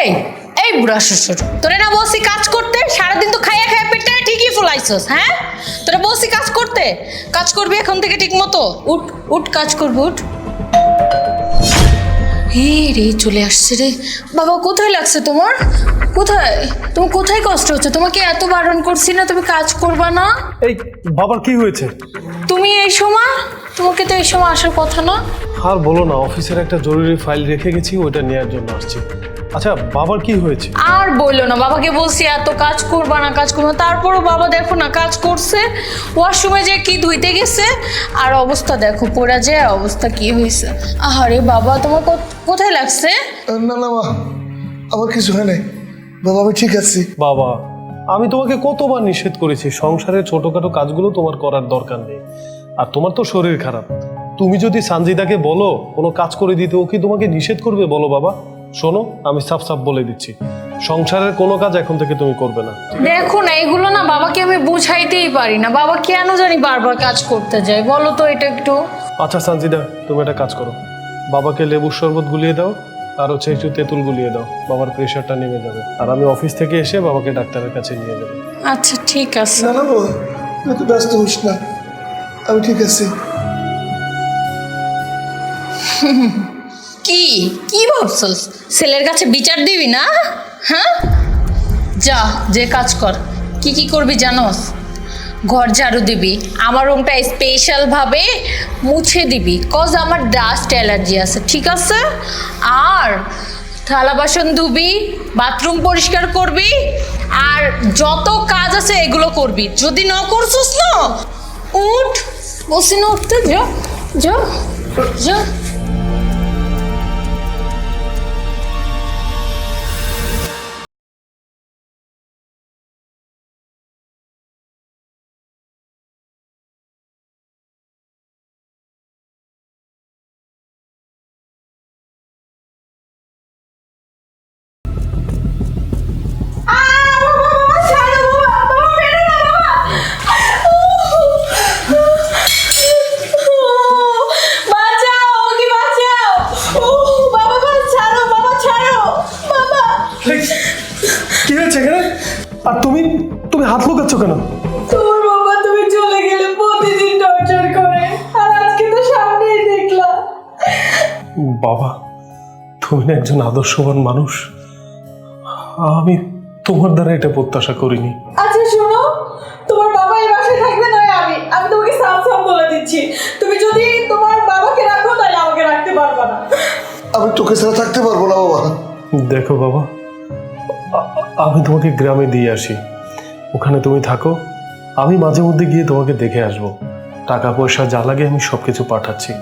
এই এই বুড়া শ্বশুর, তোরে না বলছি কাজ করতে? সারাদিন তো খাইয়া খাইয়া পেটটা ঠিকই ফুলাইছস। হ্যাঁ, তোরে বলছি কাজ করতে, কাজ করবি এখন থেকে ঠিক মতো। উঠ উঠ, কাজ করবি, উঠ। হে রে, চলে আসছে রে। বাবা, কোথায় লাগছে তোমার? কোথায় তোমার কোথায় কষ্ট হচ্ছে? তোমাকে এত বারণ করছি না তুমি কাজ করবা না? এই বাবার কি হয়েছে? তুমি এই সময়, তোমাকে তো এই সময় আসার কথা না। আর বলো না, অফিসের একটা জরুরি ফাইল রেখে গেছি, ওইটা নেওয়ার জন্য আসছি। আচ্ছা, বাবার কি হয়েছে? আর বললো না, বাবাকে বলছি এত কাজ করবা না, কাজ করবা না, তারপরও বাবা দেখো না কাজ করছে। ওয়াশরুমে যে কি ধুইতে গেছে, আর অবস্থা দেখো পড়া যায়, অবস্থা কি হয়েছে। আরে বাবা, তোমার কোথায় লাগছে? না না মা, আমার কিছু হয় নাই বাবা, আমি ঠিক আছি। বাবা, আমি তোমাকে কতবার নিষেধ করেছি সংসারের ছোটখাটো কাজগুলো তোমার করার দরকার নেই। আর তোমার তো শরীর খারাপ, তুমি যদি সানজিদাকে বলো কোনো কাজ করে দিতে, ও কি তোমাকে নিষেধ করবে বলো? বাবা শোনো, আমি সাফ সাফ বলে দিচ্ছি, সংসারের কোনো কাজ এখন থেকে তুমি করবে না। দেখো না, এগুলো না বাবাকে আমি বুঝাইতেই পারি না। বাবা কেন জানি বারবার কাজ করতে যায়, বলো তো এটা একটু। আচ্ছা সানজিদা, তুমি একটা কাজ করো, বাবাকে লেবুর শরবত গুলিয়ে দাও, আর হচ্ছে একটু তেঁতুল গুলিয়ে দাও, বাবার প্রেশারটা নেমে যাবে। আর আমি অফিস থেকে এসে বাবাকে ডাক্তারের কাছে নিয়ে যাবো। আচ্ছা ঠিক আছে। না না বাবা, তুই তো ব্যস্ত হোস না, আমি ঠিক আছি। কি কি ভাবছস? ছেলের কাছে বিচার দিবি না? হ্যাঁ, যা যে কাজ কর। কি কি করবি জানোস? ঘর ঝাড়ু দিবি, আমার রুমটা স্পেশাল ভাবে মুছে দিবি, কজ আমার ডাস্ট অ্যালার্জি আছে, ঠিক আছে? আর থালা বাসন ধুবি, বাথরুম পরিষ্কার করবি, আর যত কাজ আছে এগুলো করবি। যদি না করছিস না, উঠ, বসি না উঠতে, যা যা যা। কি হয়েছে এখানে? আর তুমি তুমি হাত লুকাচ্ছ কেন? তোর বাবা তুমি চলে গেলে প্রতিদিন টর্চার করে, আর আজকে তো সামনেই দেখলাম। বাবা, তুমি না একজন আদর্শবান মানুষ, আমি তোমার দ্বারা এটা প্রত্যাশা করিনি। আচ্ছা শোনো, তোমার বাবা এই বাসায় থাকবে নয় আমি তোমাকে সাফ সাফ বলে দিচ্ছি, তুমি যদি তোমার বাবাকে রাখো তাহলে আমাকে রাখতে পারবে না। আমি তোকে ছাড়া থাকতে পারবো না বাবা। দেখো বাবা, আমি তোমাকে গ্রামে দিয়ে আসি, ওখানে তুমি থাকো, আমি মাঝে মধ্যে গিয়ে তোমাকে দেখে আসবো। টাকা পয়সা যা লাগে আমি সবকিছু পাঠাচ্ছি,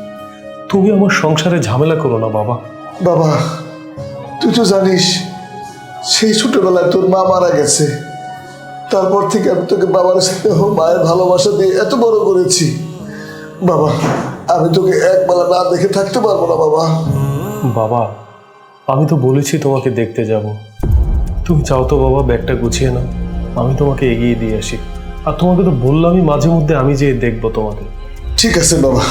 তুমি আমার সংসারে ঝামেলা করো না বাবা। বাবা, তুই তো জানিস সেই ছোটবেলায় তোর মা মারা গেছে, তারপর থেকে আমি তোকে বাবার স্নেহ, মায়ের ভালোবাসা দিয়ে এত বড় করেছি। বাবা, আমি তোকে একবেলা না দেখে থাকতে পারবো না বাবা। বাবা, আমি তো বলেছি তোমাকে দেখতে যাব, তুমি চাও তো বাবা ব্যাগটা গুছিয়ে নাও, আমি তোমাকে এগিয়ে দিয়ে আসি। আর তোমাকে তো বললামই মাঝে মধ্যে আমি যেয়ে দেখবো তোমাকে। ঠিক আছে বাবা,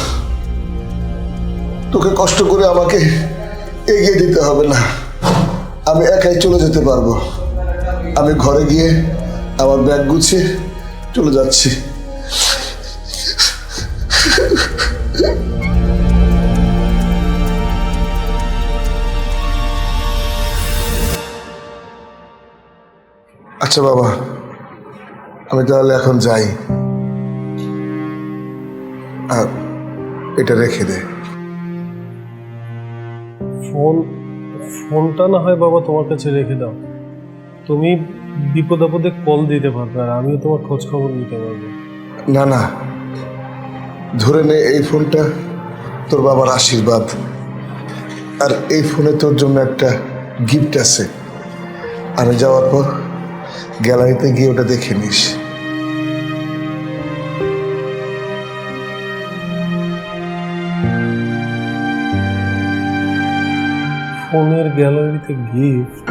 তোকে কষ্ট করে আমাকে এগিয়ে দিতে হবে না, আমি একাই চলে যেতে পারবো। আমি ঘরে গিয়ে আমার ব্যাগ গুছিয়ে চলে যাচ্ছি। আচ্ছা বাবা, আমি তাহলে এখন যাই, আর এটা রেখে দে। ফোনটা না হয় বাবা তোমার কাছে রেখে দাও, তুমি বিপদ আপদে কল দিতে পারবে, আর আমিও তোমার খোঁজ খবর নিতে পারবো। না না, ধরে নে এই ফোনটা তোর বাবার আশীর্বাদ, আর এই ফোনে তোর জন্য একটা গিফট আছে। আমি যাওয়ার পর গ্যালারিতে গিয়ে ওটা দেখে নিস। ফোনের গ্যালারিতে গিফট,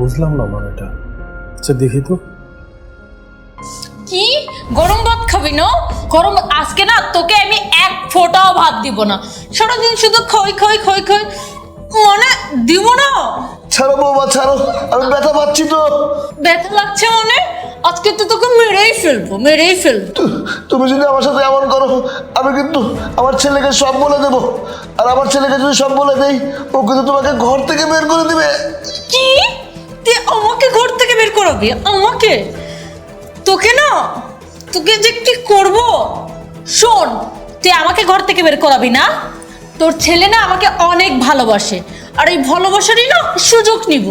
বুঝলাম না মানেটা। আচ্ছা দেখি তো। কি গরম ভাত খাবি না? গরম আজকে না তোকে আমি এক ফোঁটাও ভাত দিব না, সারাদিন শুধু খই খই খই খই, মানে দিব না। ছাড়ো বৌমা, ছাড়ো, আমি ব্যথা পাচ্ছি তো। ব্যথা লাগছে মানে? আজকে তো তোকে মেরেই ফেলবো। তুমি যদি আমার সাথে এমন করো, আমি কিন্তু আমার ছেলেকে সব বলে দেবো। আর আমার ছেলেকে যদি সব বলে দেই, ও কিন্তু তোমাকে ঘর থেকে বের করে দিবে। কি? তুই আমাকে ঘর থেকে বের করাবি? আমাকে? তোকে না, তোকে যে কি করব। শোন, তুই আমাকে ঘর থেকে বের করাবি না। তোর ছেলে না আমাকে অনেক ভালোবাসে, আর এই ভালোবাসারই না সুযোগ নিব।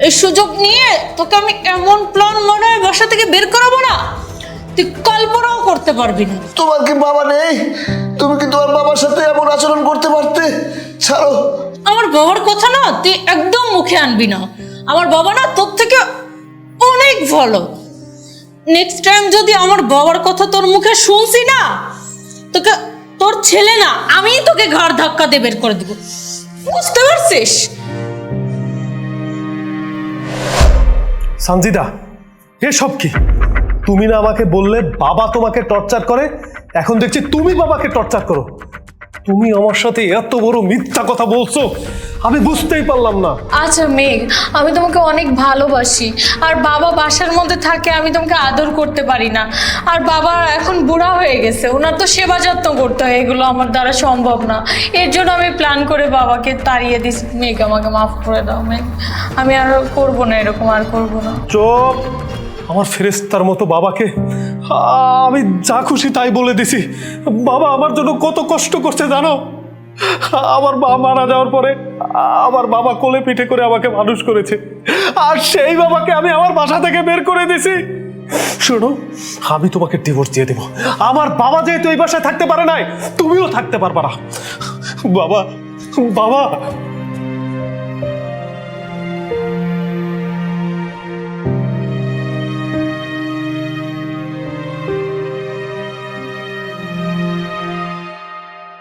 এই সুযোগ নিয়ে তোকে আমি এমন প্ল্যান মানে বাসা থেকে বের করাবো না, তুই কল্পনাও করতে পারবি না। তোমার কি বাবা নেই? তুমি কি তোমার বাবার সাথে এমন আচরণ করতে পারতে? ছাড়ো। আমার বাবার কথা না তুই একদম মুখে আনবি না। আমার বাবা না তোর থেকে অনেক ভালো। নেক্সট টাইম যদি আমার বাবার কথা তোর মুখে শুনছি না, তোকে, তোর ছেলে না, আমি তোকে ঘর ধাক্কা দিয়ে বের করে দিব। বুঝতে পারছিস? সানজিদা, এসব কি? তুমি না আমাকে বললে বাবা তোমাকে টর্চার করে, এখন দেখছি তুমি বাবাকে টর্চার করো। তুমি আমার সাথে এত বড় মিথ্যা কথা বলছো, আমি বুঝতেই পারলাম না। আচ্ছা মেঘ, আমি তোমাকে অনেক ভালোবাসি, আর বাবা বাসার মধ্যে থাকে, আমি তোমাকে আদর করতে পারি না। আর বাবা এখন বুড়া হয়ে গেছে, ওনার তো সেবা যত্ন করতে হয়, এগুলো আমার দ্বারা সম্ভব না। এর জন্য আমি প্ল্যান করে বাবাকে তাড়িয়ে দিছি। মেঘ, আমাকে মাফ করে দাও মেঘ, আমি আর করবো না, এরকম আর করবো না। চুপ! আমার ফেরেস্তার মতো বাবাকে আমি যা খুশি তাই বলে দিছি। বাবা আমার জন্য কত কষ্ট করছে জানো? আমার মা মারা যাওয়ার পরে আমার বাবা কোলে পিঠে করে আমাকে মানুষ করেছে, আর সেই বাবাকে আমি আমার বাসা থেকে বের করে দিছি। শোনো, আমি তোমাকে ডিভোর্স দিয়ে দেবো। আমার বাবা যেহেতু এই বাসায় থাকতে পারে নাই, তুমিও থাকতে পারবা না। বাবা, বাবা।